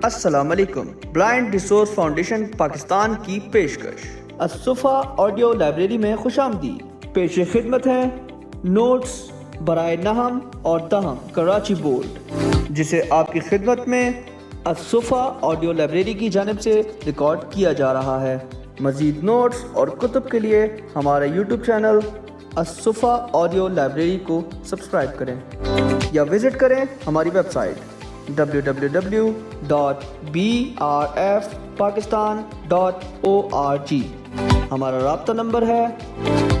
السلام علیکم. Blind resource foundation Pakistan کی پیشکش الصفا آڈیو لائبریری میں خوش آمدید. پیش خدمت ہے نوٹس برائے نہم اور دہم کراچی بورڈ، جسے آپ کی خدمت میں الصفا آڈیو لائبریری کی جانب سے ریکارڈ کیا جا رہا ہے. مزید نوٹس اور کتب کے لیے ہمارے یوٹیوب چینل الصفا آڈیو لائبریری کو سبسکرائب کریں یا وزٹ کریں ہماری ویب سائٹ www.brfpakistan.org. ہمارا رابطہ نمبر ہے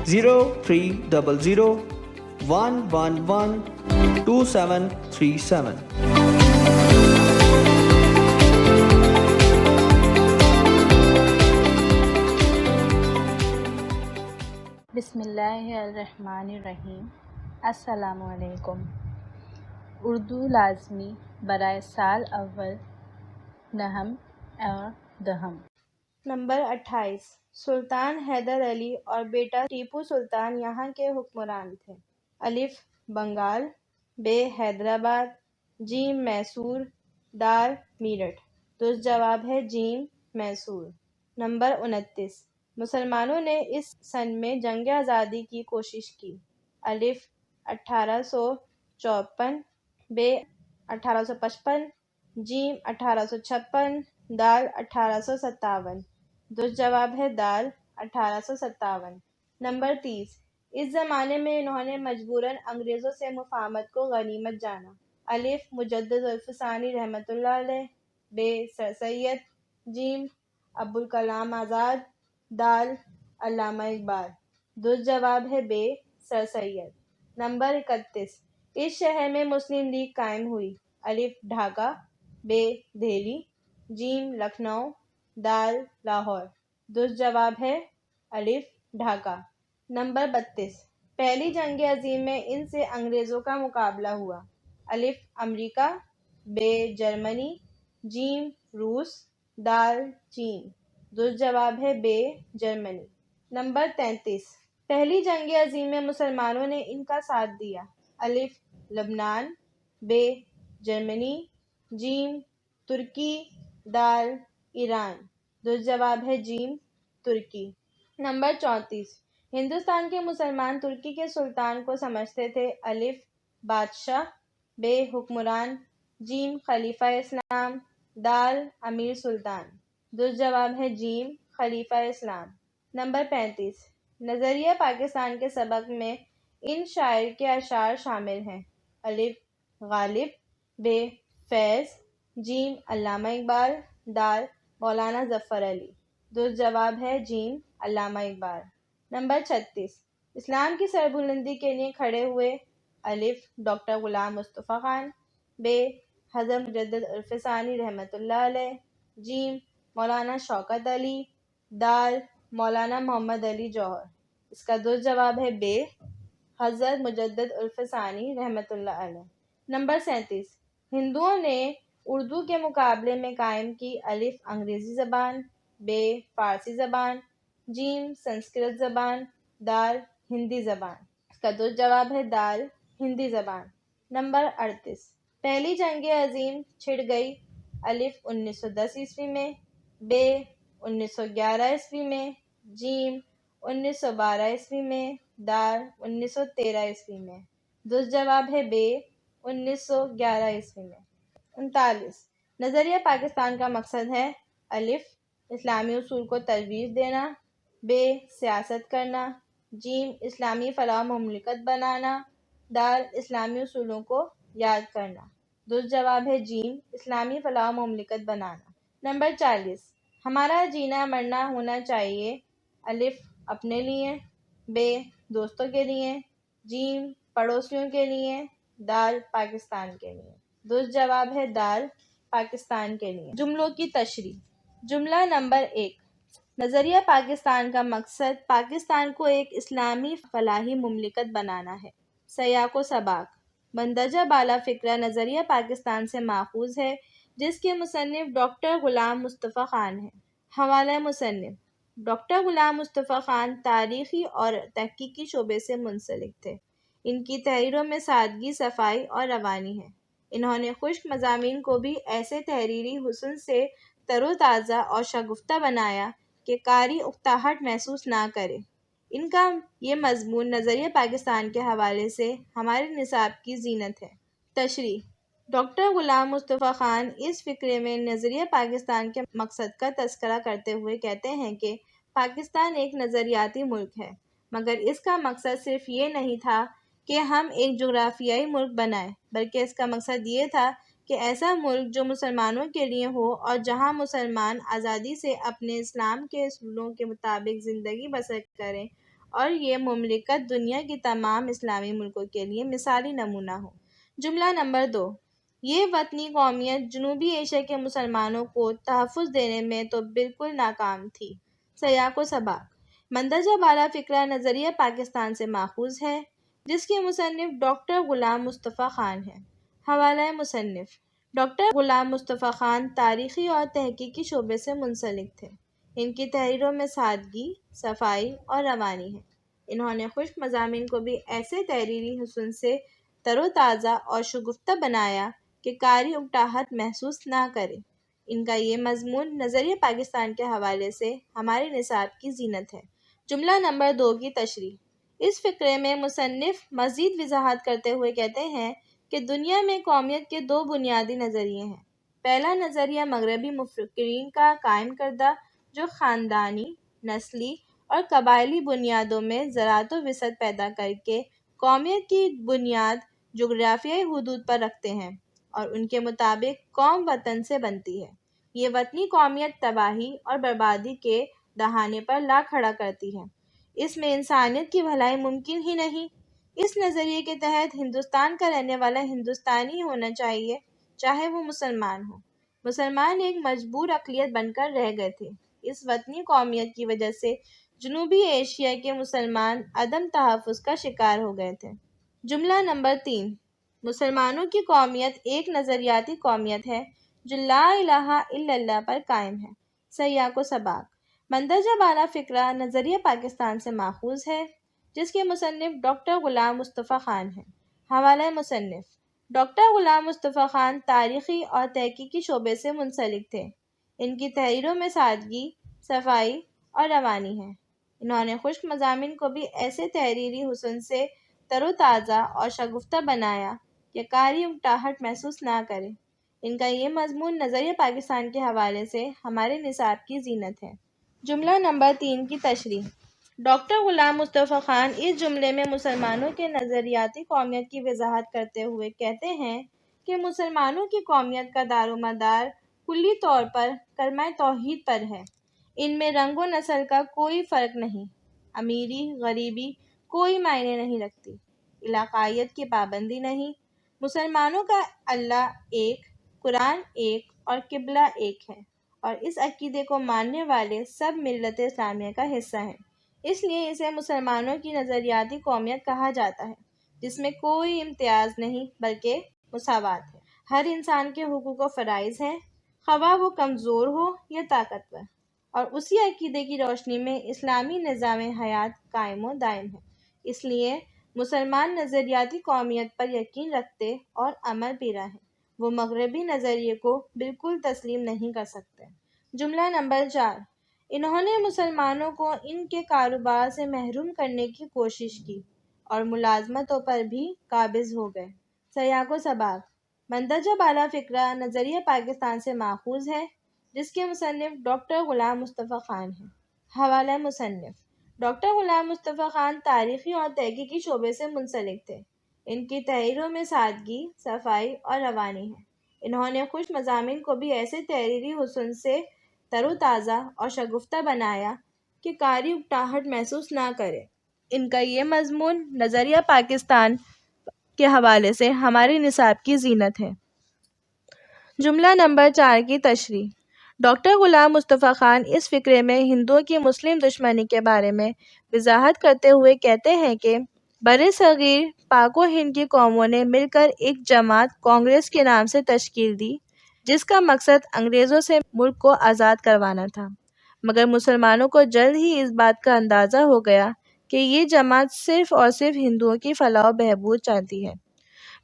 0300-111-2737. بسم اللہ الرحمن الرحیم. السلام علیکم. اردو لازمی برائے سال اول نہم اور دہم. نمبر 28. سلطان حیدر علی اور بیٹا ٹیپو سلطان یہاں کے حکمران تھے. الف بنگال، ب حیدرآباد، جیم میسور، دال میرٹھ. درست جواب ہے جیم میسور. نمبر 29. مسلمانوں نے اس سن میں جنگ آزادی کی کوشش کی. الف 1854، ب 1855، جیم 1856، دال 1857. درست جواب ہے دال 1857. نمبر 30. اس زمانے میں انہوں نے مجبوراً انگریزوں سے مفاہمت کو غنیمت جانا. الف مجدد الفسانی رحمۃ اللہ علیہ، ب سر سید، جیم ابوالکلام آزاد، دال علامہ اقبال. درست جواب ہے ب سر سید. نمبر 31. اس شہر میں مسلم لیگ قائم ہوئی. الف ڈھاکہ، ب دہلی، جیم لکھنؤ، دال لاہور. درست جواب ہے الف ڈھاکہ. نمبر 32. پہلی جنگ عظیم میں ان سے انگریزوں کا مقابلہ ہوا. الف امریکہ، ب جرمنی، جیم روس، دال چین. درست جواب ہے ب جرمنی. نمبر 33. پہلی جنگ عظیم میں مسلمانوں نے ان کا ساتھ دیا. الف لبنان، ب جرمنی، جیم ترکی، دال ایران. درست جواب ہے جیم ترکی. نمبر 34. ہندوستان کے مسلمان ترکی کے سلطان کو سمجھتے تھے. الف بادشاہ، ب حکمران، جیم خلیفہ اسلام، دال امیر سلطان. درست جواب ہے جیم خلیفہ اسلام. نمبر 35. نظریہ پاکستان کے سبق میں ان شاعر کے اشعار شامل ہیں. الف غالب، ب فیض، جیم علامہ اقبال، دال مولانا ظفر علی. درست جواب ہے جیم علامہ اقبال. نمبر 36. اسلام کی سربلندی کے لیے کھڑے ہوئے. الف ڈاکٹر غلام مصطفیٰ خان، ب حضرت مجدد الفسانی رحمۃ اللہ علیہ، جیم مولانا شوکت علی، دال مولانا محمد علی جوہر. اس کا درست جواب ہے ب حضرت مجدد الفسانی رحمۃ اللہ علیہ. نمبر 37. ہندوؤں نے اردو کے مقابلے میں قائم کی. الف انگریزی زبان، ب فارسی زبان، جیم سنسکرت زبان، دال ہندی زبان. اس کا درست جواب ہے دال ہندی زبان. نمبر 38. پہلی جنگ عظیم چھڑ گئی. الف 1910 عیسوی میں، ب 1911 عیسوی میں، جیم 1912 عیسوی میں، دال 1913 عیسوی میں. درست جواب ہے ب 1911 عیسوی میں. 39. نظریہ پاکستان کا مقصد ہے. الف اسلامی اصول کو تجویز دینا، ب سیاست کرنا، جیم اسلامی فلاح و مملکت بنانا، دال اسلامی اصولوں کو یاد کرنا. درست جواب ہے جیم اسلامی فلاح و مملکت بنانا. نمبر 40. ہمارا جینا مرنا ہونا چاہیے. الف اپنے لیے، ب دوستوں کے لیے، جیم پڑوسیوں کے لیے، دال پاکستان کے لیے. درست جواب ہے دال پاکستان کے لیے. جملوں کی تشریح. جملہ نمبر 1. نظریہ پاکستان کا مقصد پاکستان کو ایک اسلامی فلاحی مملکت بنانا ہے. سیاق و سباق. مندرجہ بالا فقرہ نظریہ پاکستان سے ماخوذ ہے، جس کے مصنف ڈاکٹر غلام مصطفیٰ خان ہیں. حوالہ مصنف. ڈاکٹر غلام مصطفیٰ خان تاریخی اور تحقیقی شعبے سے منسلک تھے. ان کی تحریروں میں سادگی، صفائی اور روانی ہے. انہوں نے خشک مضامین کو بھی ایسے تحریری حسن سے تر و تازہ اور شگفتہ بنایا کہ قاری اکتاہٹ محسوس نہ کرے۔ ان کا یہ مضمون نظریہ پاکستان کے حوالے سے ہمارے نصاب کی زینت ہے۔ تشریح: ڈاکٹر غلام مصطفیٰ خان اس فقرے میں نظریہ پاکستان کے مقصد کا تذکرہ کرتے ہوئے کہتے ہیں کہ پاکستان ایک نظریاتی ملک ہے، مگر اس کا مقصد صرف یہ نہیں تھا کہ ہم ایک جغرافیائی ملک بنائیں، بلکہ اس کا مقصد یہ تھا کہ ایسا ملک جو مسلمانوں کے لیے ہو اور جہاں مسلمان آزادی سے اپنے اسلام کے اصولوں کے مطابق زندگی بسر کریں اور یہ مملکت دنیا کی تمام اسلامی ملکوں کے لیے مثالی نمونہ ہو۔ جملہ نمبر 2، یہ وطنی قومیت جنوبی ایشیا کے مسلمانوں کو تحفظ دینے میں تو بالکل ناکام تھی۔ سیاق و سباق: مندرجہ بالا فقرہ نظریہ پاکستان سے ماخوذ ہے، جس کے مصنف ڈاکٹر غلام مصطفیٰ خان ہیں۔ حوالہ مصنف: ڈاکٹر غلام مصطفیٰ خان تاریخی اور تحقیقی شعبے سے منسلک تھے۔ ان کی تحریروں میں سادگی، صفائی اور روانی ہے۔ انہوں نے خشک مضامین کو بھی ایسے تحریری حسن سے تر و تازہ اور شگفتہ بنایا کہ قاری اکتاہٹ محسوس نہ کرے۔ ان کا یہ مضمون نظریہ پاکستان کے حوالے سے ہمارے نصاب کی زینت ہے۔ جملہ نمبر 2 کی تشریح: اس فقرے میں مصنف مزید وضاحت کرتے ہوئے کہتے ہیں کہ دنیا میں قومیت کے 2 بنیادی نظریے ہیں۔ پہلا نظریہ مغربی مفکرین کا قائم کردہ، جو خاندانی، نسلی اور قبائلی بنیادوں میں ذرات و وسعت پیدا کر کے قومیت کی بنیاد جغرافیائی حدود پر رکھتے ہیں اور ان کے مطابق قوم وطن سے بنتی ہے۔ یہ وطنی قومیت تباہی اور بربادی کے دہانے پر لا کھڑا کرتی ہے۔ اس میں انسانیت کی بھلائی ممکن ہی نہیں۔ اس نظریے کے تحت ہندوستان کا رہنے والا ہندوستانی ہونا چاہیے، چاہے وہ مسلمان ہو۔ مسلمان ایک مجبور اقلیت بن کر رہ گئے تھے۔ اس وطنی قومیت کی وجہ سے جنوبی ایشیا کے مسلمان عدم تحفظ کا شکار ہو گئے تھے۔ جملہ نمبر 3، مسلمانوں کی قومیت ایک نظریاتی قومیت ہے جو لا الہ الا اللہ پر قائم ہے۔ سیاق و سباق: مندرجہ بالا فقرہ نظریہ پاکستان سے ماخوذ ہے، جس کے مصنف ڈاکٹر غلام مصطفیٰ خان ہیں۔ حوالہ مصنف: ڈاکٹر غلام مصطفیٰ خان تاریخی اور تحقیقی شعبے سے منسلک تھے۔ ان کی تحریروں میں سادگی، صفائی اور روانی ہے۔ انہوں نے خشک مضامین کو بھی ایسے تحریری حسن سے تر و تازہ اور شگفتہ بنایا کہ قاری اکتاہٹ محسوس نہ کرے۔ ان کا یہ مضمون نظریہ پاکستان کے حوالے سے ہمارے نصاب کی زینت ہے۔ جملہ نمبر 3 کی تشریح: ڈاکٹر غلام مصطفیٰ خان اس جملے میں مسلمانوں کے نظریاتی قومیت کی وضاحت کرتے ہوئے کہتے ہیں کہ مسلمانوں کی قومیت کا دار و مدار کلی طور پر کلمہ توحید پر ہے۔ ان میں رنگ و نسل کا کوئی فرق نہیں، امیری غریبی کوئی معنی نہیں رکھتی، علاقائیت کی پابندی نہیں۔ مسلمانوں کا اللہ ایک، قرآن ایک اور قبلہ ایک ہے، اور اس عقیدے کو ماننے والے سب ملت اسلامیہ کا حصہ ہیں۔ اس لیے اسے مسلمانوں کی نظریاتی قومیت کہا جاتا ہے، جس میں کوئی امتیاز نہیں بلکہ مساوات ہے۔ ہر انسان کے حقوق و فرائض ہیں، خواہ وہ کمزور ہو یا طاقتور، اور اسی عقیدے کی روشنی میں اسلامی نظام حیات قائم و دائم ہے۔ اس لیے مسلمان نظریاتی قومیت پر یقین رکھتے اور عمل پیرا ہیں۔ وہ مغربی نظریے کو بالکل تسلیم نہیں کر سکتے۔ جملہ نمبر 4، انہوں نے مسلمانوں کو ان کے کاروبار سے محروم کرنے کی کوشش کی اور ملازمتوں پر بھی قابض ہو گئے۔ سیاق و سباق: مندرجہ بالا فقرہ نظریہ پاکستان سے ماخوذ ہے، جس کے مصنف ڈاکٹر غلام مصطفیٰ خان ہیں۔ حوالہ مصنف: ڈاکٹر غلام مصطفیٰ خان تاریخی اور تحقیقی شعبے سے منسلک تھے۔ ان کی تحریروں میں سادگی، صفائی اور روانی ہے۔ انہوں نے خشک مضامین کو بھی ایسے تحریری حسن سے تر و تازہ اور شگفتہ بنایا کہ قاری اکتاہٹ محسوس نہ کرے۔ ان کا یہ مضمون نظریہ پاکستان کے حوالے سے ہمارے نصاب کی زینت ہے۔ جملہ نمبر 4 کی تشریح: ڈاکٹر غلام مصطفیٰ خان اس فقرے میں ہندوؤں کی مسلم دشمنی کے بارے میں وضاحت کرتے ہوئے کہتے ہیں کہ برصغیر پاک و ہند کی قوموں نے مل کر ایک جماعت کانگریس کے نام سے تشکیل دی، جس کا مقصد انگریزوں سے ملک کو آزاد کروانا تھا، مگر مسلمانوں کو جلد ہی اس بات کا اندازہ ہو گیا کہ یہ جماعت صرف اور صرف ہندوؤں کی فلاح و بہبود چاہتی ہے۔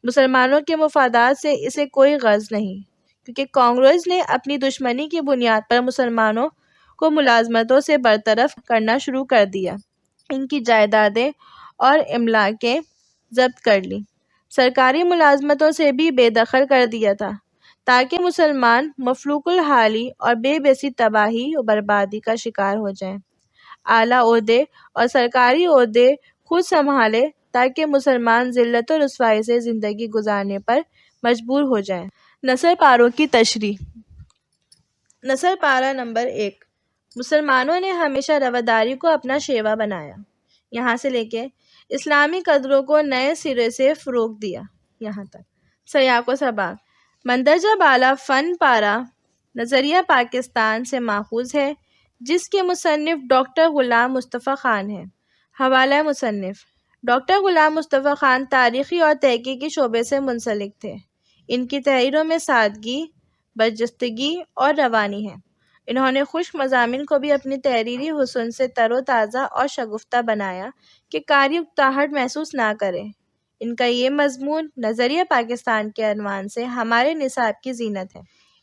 مسلمانوں کے مفادات سے اسے کوئی غرض نہیں، کیونکہ کانگریس نے اپنی دشمنی کی بنیاد پر مسلمانوں کو ملازمتوں سے برطرف کرنا شروع کر دیا، ان کی جائیدادیں اور املاکیں ضبط کر لیں، سرکاری ملازمتوں سے بھی بے دخل کر دیا تھا تاکہ مسلمان مفلوق الحالی اور بے بسی تباہی و بربادی کا شکار ہو جائیں۔ اعلیٰ عہدے اور سرکاری عہدے خود سنبھالے تاکہ مسلمان ذلت و رسوائی سے زندگی گزارنے پر مجبور ہو جائیں۔ نثر پاروں کی تشریح۔ نثر پارہ نمبر 1۔ مسلمانوں نے ہمیشہ رواداری کو اپنا شیوا بنایا، یہاں سے لے کے اسلامی قدروں کو نئے سرے سے فروغ دیا، یہاں تک۔ سیاق و سباق۔ مندرجہ بالا فن پارہ نظریہ پاکستان سے ماخوذ ہے، جس کے مصنف ڈاکٹر غلام مصطفیٰ خان ہیں۔ حوالہ مصنف: ڈاکٹر غلام مصطفیٰ خان تاریخی اور تحقیقی شعبے سے منسلک تھے۔ ان کی تحریروں میں سادگی، برجستگی اور روانی ہے۔ انہوں نے خشک مضامین کو بھی اپنی تحریری حسن سے تر و تازہ اور شگفتہ بنایا کہ قاری اکتاہٹ محسوس نہ کرے۔ ان کا یہ مضمون نظریہ پاکستان کے عنوان سے ہمارے نصاب کی زینت ہے۔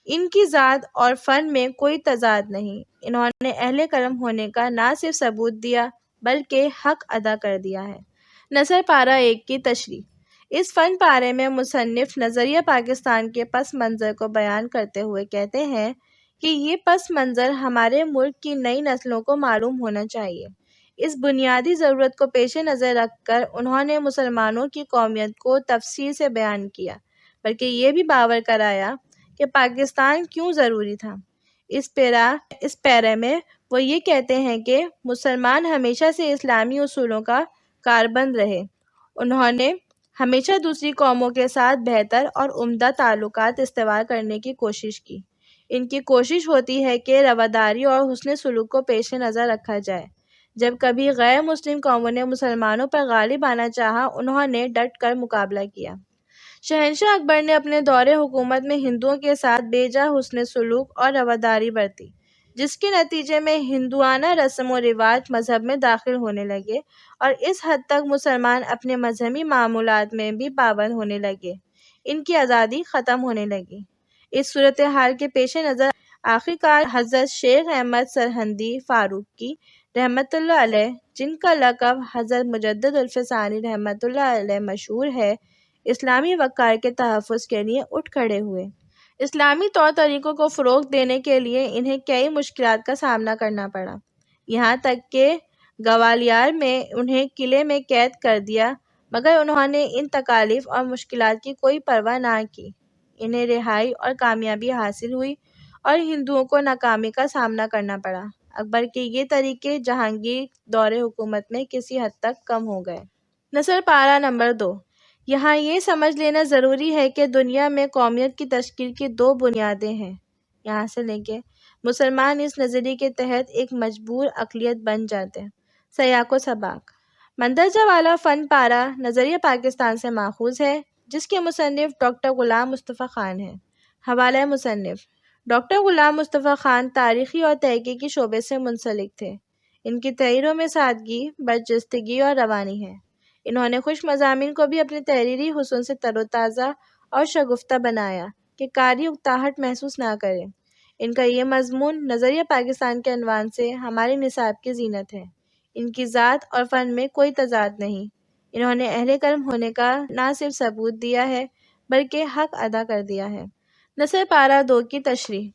ان کی ذات اور فن میں کوئی تضاد نہیں۔ انہوں نے اہل قلم ہونے کا نہ صرف ثبوت دیا بلکہ حق ادا کر دیا ہے۔ نثر پارہ 1 کی تشریح۔ اس فن پارے میں مصنف نظریہ پاکستان کے پس منظر کو بیان کرتے ہوئے کہتے ہیں کہ یہ پس منظر ہمارے ملک کی نئی نسلوں کو معلوم ہونا چاہیے۔ اس بنیادی ضرورت کو پیش نظر رکھ کر انہوں نے مسلمانوں کی قومیت کو تفصیل سے بیان کیا، بلکہ یہ بھی باور کرایا کہ پاکستان کیوں ضروری تھا۔ اس پیرے میں وہ یہ کہتے ہیں کہ مسلمان ہمیشہ سے اسلامی اصولوں کا کاربند رہے۔ انہوں نے ہمیشہ دوسری قوموں کے ساتھ بہتر اور عمدہ تعلقات استوار کرنے کی کوشش کی۔ ان کی کوشش ہوتی ہے کہ رواداری اور حسن سلوک کو پیش نظر رکھا جائے۔ جب کبھی غیر مسلم قوموں نے مسلمانوں پر غالب آنا چاہا، انہوں نے ڈٹ کر مقابلہ کیا۔ شہنشاہ اکبر نے اپنے دور حکومت میں ہندوؤں کے ساتھ بے جا حسن سلوک اور رواداری برتی، جس کے نتیجے میں ہندوانہ رسم و رواج مذہب میں داخل ہونے لگے اور اس حد تک مسلمان اپنے مذہبی معمولات میں بھی پابند ہونے لگے، ان کی آزادی ختم ہونے لگی۔ اس صورتحال کے پیش نظر آخرکار حضرت شیخ احمد سرہندی فاروقی رحمۃ اللہ علیہ، جن کا لقب حضرت مجدد الفسانی رحمۃ اللہ علیہ مشہور ہے، اسلامی وقار کے تحفظ کے لیے اٹھ کھڑے ہوئے۔ اسلامی طور طریقوں کو فروغ دینے کے لیے انہیں کئی مشکلات کا سامنا کرنا پڑا، یہاں تک کہ گوالیار میں انہیں قلعے میں قید کر دیا، مگر انہوں نے ان تکالیف اور مشکلات کی کوئی پرواہ نہ کی۔ انہیں رہائی اور کامیابی حاصل ہوئی اور ہندوؤں کو ناکامی کا سامنا کرنا پڑا۔ اکبر کے یہ طریقے جہانگیر دور حکومت میں کسی حد تک کم ہو گئے۔ نثر پارہ نمبر 2۔ یہاں یہ سمجھ لینا ضروری ہے کہ دنیا میں قومیت کی تشکیل کی 2 بنیادیں ہیں، یہاں سے لے کے مسلمان اس نظریے کے تحت ایک مجبور اقلیت بن جاتے ہیں۔ سیاق و سباق۔ مندرجہ بالا فن پارہ نظریہ پاکستان سے ماخوذ ہے، جس کے مصنف ڈاکٹر غلام مصطفیٰ خان ہیں۔ حوالہ مصنف: ڈاکٹر غلام مصطفیٰ خان تاریخی اور تحقیقی شعبے سے منسلک تھے۔ ان کی تحریروں میں سادگی، برجستگی اور روانی ہے۔ انہوں نے خشک مضامین کو بھی اپنی تحریری حسن سے تر و تازہ اور شگفتہ بنایا کہ قاری اکتاہٹ محسوس نہ کرے۔ ان کا یہ مضمون نظریہ پاکستان کے عنوان سے ہمارے نصاب کی زینت ہے۔ ان کی ذات اور فن میں کوئی تضاد نہیں۔ انہوں نے اہل قلم ہونے کا نہ صرف ثبوت دیا ہے بلکہ حق ادا کر دیا ہے۔ نثر پارہ 2 کی تشریح۔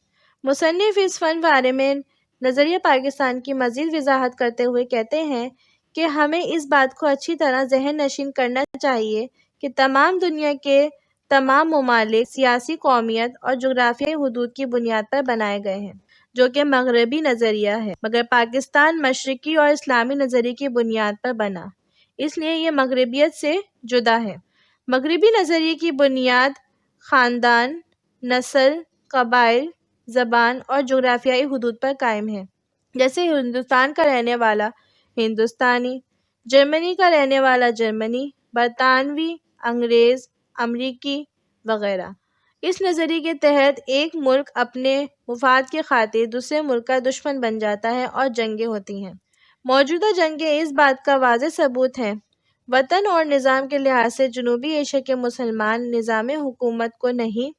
مصنف اس فن پارے میں نظریہ پاکستان کی مزید وضاحت کرتے ہوئے کہتے ہیں کہ ہمیں اس بات کو اچھی طرح ذہن نشین کرنا چاہیے کہ تمام دنیا کے تمام ممالک سیاسی قومیت اور جغرافیائی حدود کی بنیاد پر بنائے گئے ہیں، جو کہ مغربی نظریہ ہے، مگر پاکستان مشرقی اور اسلامی نظریے کی بنیاد پر بنا، اس لیے یہ مغربیت سے جدا ہے۔ مغربی نظریے کی بنیاد خاندان، نسل، قبائل، زبان اور جغرافیائی حدود پر قائم ہے، جیسے ہندوستان کا رہنے والا ہندوستانی، جرمنی کا رہنے والا جرمنی، برطانوی، انگریز، امریکی وغیرہ۔ اس نظریے کے تحت ایک ملک اپنے مفاد کی خاطر دوسرے ملک کا دشمن بن جاتا ہے اور جنگیں ہوتی ہیں۔ موجودہ جنگیں اس بات کا واضح ثبوت ہیں۔ وطن اور نظام کے لحاظ سے جنوبی ایشیا کے مسلمان نظام حکومت کو نہیں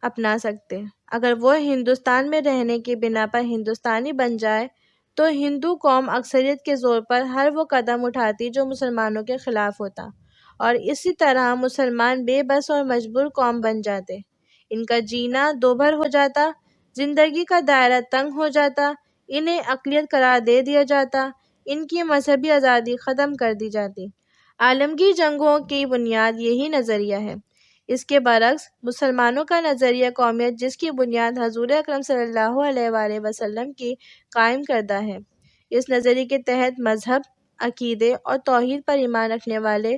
اپنا سکتے۔ اگر وہ ہندوستان میں رہنے کی بنا پر ہندوستانی بن جائے تو ہندو قوم اکثریت کے زور پر ہر وہ قدم اٹھاتی جو مسلمانوں کے خلاف ہوتا، اور اسی طرح مسلمان بے بس اور مجبور قوم بن جاتے۔ ان کا جینا دوبھر ہو جاتا، زندگی کا دائرہ تنگ ہو جاتا، انہیں اقلیت قرار دے دیا جاتا، ان کی مذہبی آزادی ختم کر دی جاتی۔ عالمگیر جنگوں کی بنیاد یہی نظریہ ہے۔ اس کے برعکس مسلمانوں کا نظریہ قومیت، جس کی بنیاد حضور اکرم صلی اللہ علیہ وآلہ وسلم کی قائم کردہ ہے، اس نظریے کے تحت مذہب، عقیدے اور توحید پر ایمان رکھنے والے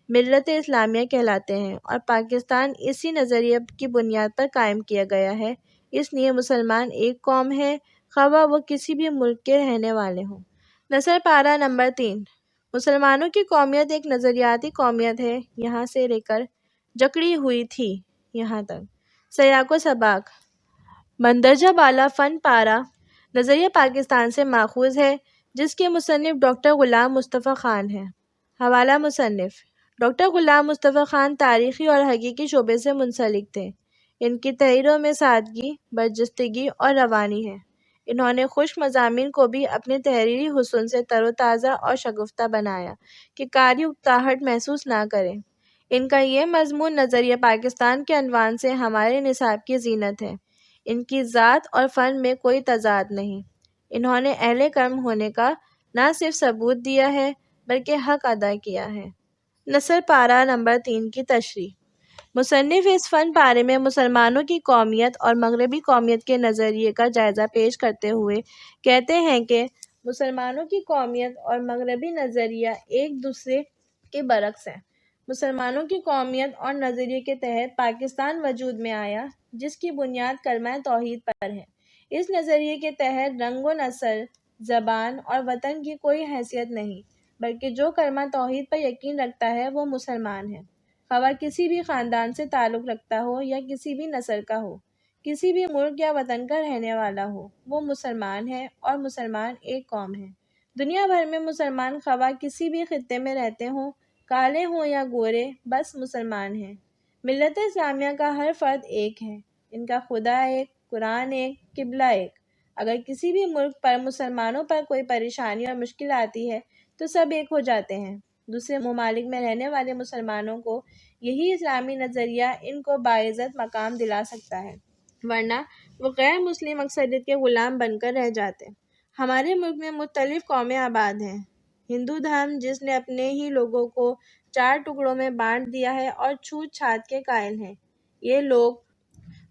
ملت اسلامیہ کہلاتے ہیں، اور پاکستان اسی نظریے کی بنیاد پر قائم کیا گیا ہے۔ اس لیے مسلمان ایک قوم ہے، خواہ وہ کسی بھی ملک کے رہنے والے ہوں۔ نثر پارہ نمبر 3۔ مسلمانوں کی قومیت ایک نظریاتی قومیت ہے، یہاں سے لے کر جکڑی ہوئی تھی یہاں تک۔ سیاق و سباق: مندرجہ بالا فن پارہ نظریہ پاکستان سے ماخوذ ہے، جس کے مصنف ڈاکٹر غلام مصطفیٰ خان ہیں۔ حوالہ مصنف: ڈاکٹر غلام مصطفیٰ خان تاریخی اور حقیقی شعبے سے منسلک تھے۔ ان کی تحریروں میں سادگی، برجستگی اور روانی ہے۔ انہوں نے خشک مضامین کو بھی اپنے تحریری حسن سے تر و تازہ اور شگفتہ بنایا کہ قاری اکتاہٹ محسوس نہ کرے۔ ان کا یہ مضمون نظریہ پاکستان کے عنوان سے ہمارے نصاب کی زینت ہے۔ ان کی ذات اور فن میں کوئی تضاد نہیں۔ انہوں نے اہل کرم ہونے کا نہ صرف ثبوت دیا ہے بلکہ حق ادا کیا ہے۔ نثر پارہ نمبر 3 کی تشریح: مصنف اس فن پارے میں مسلمانوں کی قومیت اور مغربی قومیت کے نظریے کا جائزہ پیش کرتے ہوئے کہتے ہیں کہ مسلمانوں کی قومیت اور مغربی نظریہ ایک دوسرے کے برعکس ہیں۔ مسلمانوں کی قومیت اور نظریے کے تحت پاکستان وجود میں آیا، جس کی بنیاد کلمہ توحید پر ہے۔ اس نظریے کے تحت رنگ و نسل، زبان اور وطن کی کوئی حیثیت نہیں، بلکہ جو کلمہ توحید پر یقین رکھتا ہے وہ مسلمان ہے، خواہ کسی بھی خاندان سے تعلق رکھتا ہو یا کسی بھی نسل کا ہو، کسی بھی ملک یا وطن کا رہنے والا ہو، وہ مسلمان ہے، اور مسلمان ایک قوم ہے۔ دنیا بھر میں مسلمان خواہ کسی بھی خطے میں رہتے ہوں، کالے ہوں یا گورے، بس مسلمان ہیں۔ ملت اسلامیہ کا ہر فرد ایک ہے، ان کا خدا ایک، قرآن ایک، قبلہ ایک۔ اگر کسی بھی ملک پر مسلمانوں پر کوئی پریشانی اور مشکل آتی ہے تو سب ایک ہو جاتے ہیں۔ دوسرے ممالک میں رہنے والے مسلمانوں کو یہی اسلامی نظریہ ان کو باعزت مقام دلا سکتا ہے، ورنہ وہ غیر مسلم اکثریت کے غلام بن کر رہ جاتے۔ ہمارے ملک میں مختلف قومیں آباد ہیں۔ ہندو دھرم، جس نے اپنے ہی لوگوں کو 4 ٹکڑوں میں بانٹ دیا ہے اور چھوت چھات کے قائل ہیں۔ یہ لوگ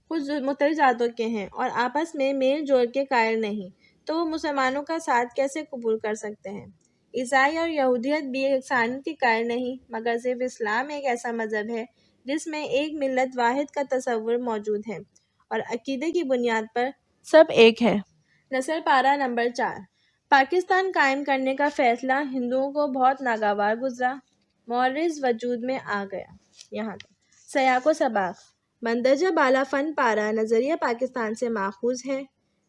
خود مختلف ذاتوں کے ہیں اور آپس میں میل جول کے قائل نہیں، تو وہ مسلمانوں کا ساتھ کیسے قبول کر سکتے ہیں؟ عیسائی اور یہودیت بھی یکسانیت کے قائل نہیں، مگر صرف اسلام ایک ایسا مذہب ہے جس میں ایک ملت واحد کا تصور موجود ہے اور عقیدے کی بنیاد پر سب ایک ہے۔ نثر پارہ نمبر 4۔ پاکستان قائم کرنے کا فیصلہ ہندوؤں کو بہت ناگوار گزرا، مورز وجود میں آ گیا۔ یہاں تک۔ سیاق و سباق: مندرجہ بالا فن پارہ نظریہ پاکستان سے ماخوذ ہے،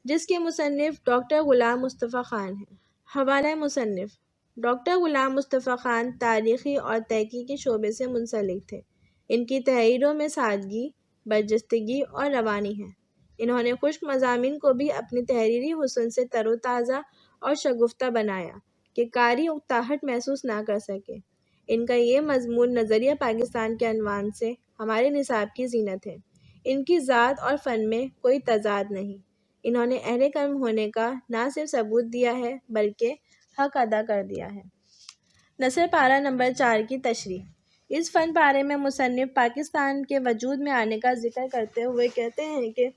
جس کے مصنف ڈاکٹر غلام مصطفیٰ خان ہیں۔ حوالہ مصنف: ڈاکٹر غلام مصطفیٰ خان تاریخی اور تحقیقی شعبے سے منسلک تھے۔ ان کی تحریروں میں سادگی، برجستگی اور روانی ہے۔ انہوں نے خشک مضامین کو بھی اپنے تحریری حسن سے تر و تازہ اور شگفتہ بنایا کہ قاری اکتاہٹ محسوس نہ کر سکے۔ ان کا یہ مضمون نظریہ پاکستان کے عنوان سے ہمارے نصاب کی زینت ہے۔ ان کی ذات اور فن میں کوئی تضاد نہیں۔ انہوں نے اہل کرم ہونے کا نہ صرف ثبوت دیا ہے بلکہ حق ادا کر دیا ہے۔ نثر پارہ نمبر 4 کی تشریح: اس فن پارے میں مصنف پاکستان کے وجود میں آنے کا ذکر کرتے ہوئے کہتے ہیں کہ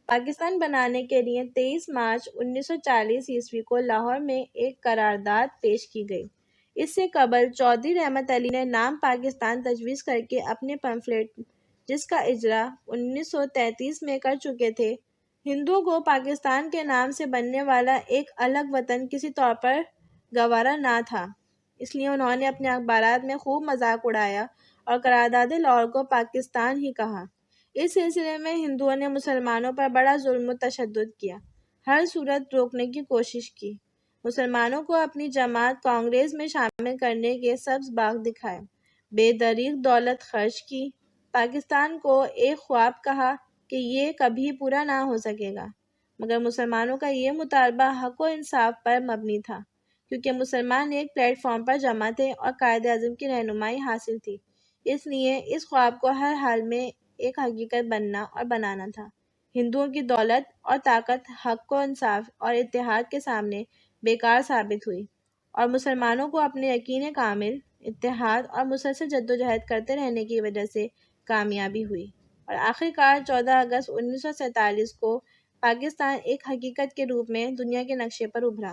پاکستان بنانے کے لیے 23 مارچ 1940 کو لاہور میں ایک قرارداد پیش کی گئی۔ اس سے قبل چودھری رحمت علی نے نام پاکستان تجویز کرکے اپنے پمفلٹ، جس کا اجرا 1933 میں کر چکے تھے، ہندوؤں کو پاکستان کے نام سے بننے والا ایک الگ وطن کسی طور پر گوارا نہ تھا۔ اس لیے انہوں نے اپنے اخبارات میں خوب مذاق اڑایا اور قرارداد لاہور کو پاکستان ہی کہا۔ اس سلسلے میں ہندوؤں نے مسلمانوں پر بڑا ظلم و تشدد کیا، ہر صورت روکنے کی کوشش کی، مسلمانوں کو اپنی جماعت کانگریس میں شامل کرنے کے سبز باغ دکھائے۔ بے دریغ دولت خرچ کی، پاکستان کو ایک خواب کہا کہ یہ کبھی پورا نہ ہو سکے گا، مگر مسلمانوں کا یہ مطالبہ حق و انصاف پر مبنی تھا، کیونکہ مسلمان ایک پلیٹ فارم پر جمع تھے اور قائد اعظم کی رہنمائی حاصل تھی، اس لیے اس خواب کو ہر حال میں ایک حقیقت بننا اور بنانا تھا۔ ہندوؤں کی دولت اور طاقت حق و انصاف اور اتحاد کے سامنے بیکار ثابت ہوئی، اور مسلمانوں کو اپنے یقین کامل، اتحاد اور مسلسل جدوجہد کرتے رہنے کی وجہ سے کامیابی ہوئی، اور آخرکار 14 اگست 1947 کو پاکستان ایک حقیقت کے روپ میں دنیا کے نقشے پر ابھرا۔